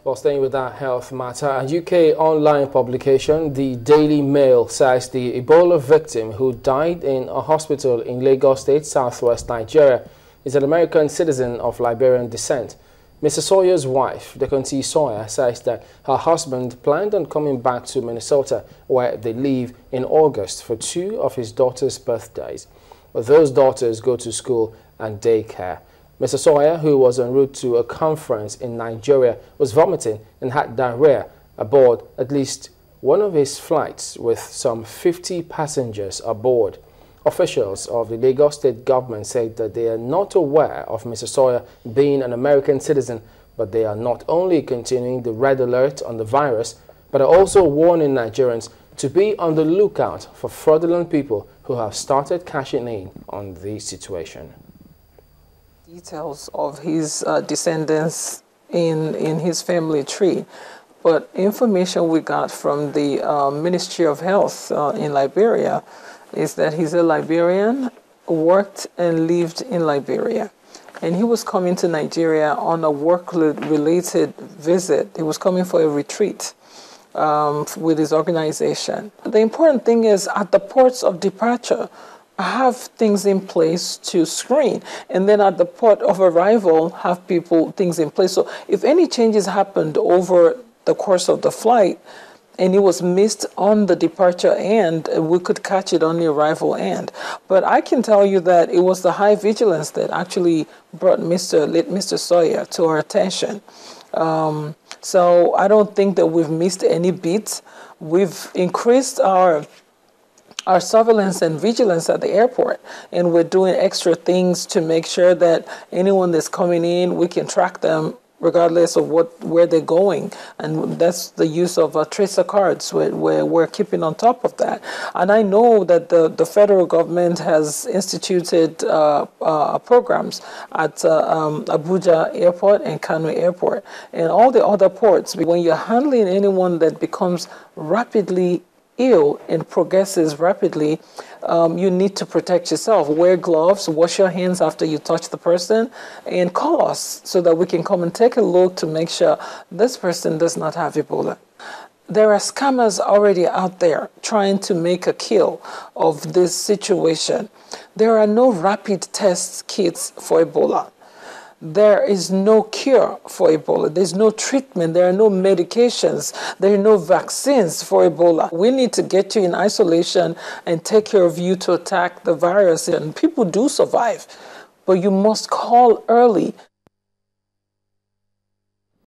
Well, staying with that health matter, a UK online publication, the Daily Mail, says the Ebola victim who died in a hospital in Lagos State, southwest Nigeria, is an American citizen of Liberian descent. Mr. Sawyer's wife, Decontee Sawyer, says that her husband planned on coming back to Minnesota, where they live, in August for two of his daughter's birthdays. But those daughters go to school and daycare. Mr. Sawyer, who was en route to a conference in Nigeria, was vomiting and had diarrhea aboard at least one of his flights with some 50 passengers aboard. Officials of the Lagos state government said that they are not aware of Mr. Sawyer being an American citizen, but they are not only continuing the red alert on the virus, but are also warning Nigerians to be on the lookout for fraudulent people who have started cashing in on the situation. Details of his descendants in his family tree, but information we got from the Ministry of Health in Liberia is that he's a Liberian, worked and lived in Liberia, and he was coming to Nigeria on a work-related visit. He was coming for a retreat with his organization. The important thing is, at the ports of departure, have things in place to screen, and then at the port of arrival have things in place. So if any changes happened over the course of the flight and it was missed on the departure end, we could catch it on the arrival end. But I can tell you that it was the high vigilance that actually brought Mr. Sawyer to our attention. So I don't think that we've missed any beats. We've increased our surveillance and vigilance at the airport, and we're doing extra things to make sure that anyone that's coming in, we can track them regardless of where they're going, and that's the use of tracer cards. We're keeping on top of that. And I know that the federal government has instituted programs at Abuja Airport and Kano Airport and all the other ports. When you're handling anyone that becomes rapidly ill and progresses rapidly, you need to protect yourself. Wear gloves, wash your hands after you touch the person, and call us so that we can come and take a look to make sure this person does not have Ebola. There are scammers already out there trying to make a kill of this situation. There are no rapid test kits for Ebola. There is no cure for Ebola. There's no treatment. There are no medications. There are no vaccines for Ebola. We need to get you in isolation and take care of you to attack the virus. And people do survive, but you must call early.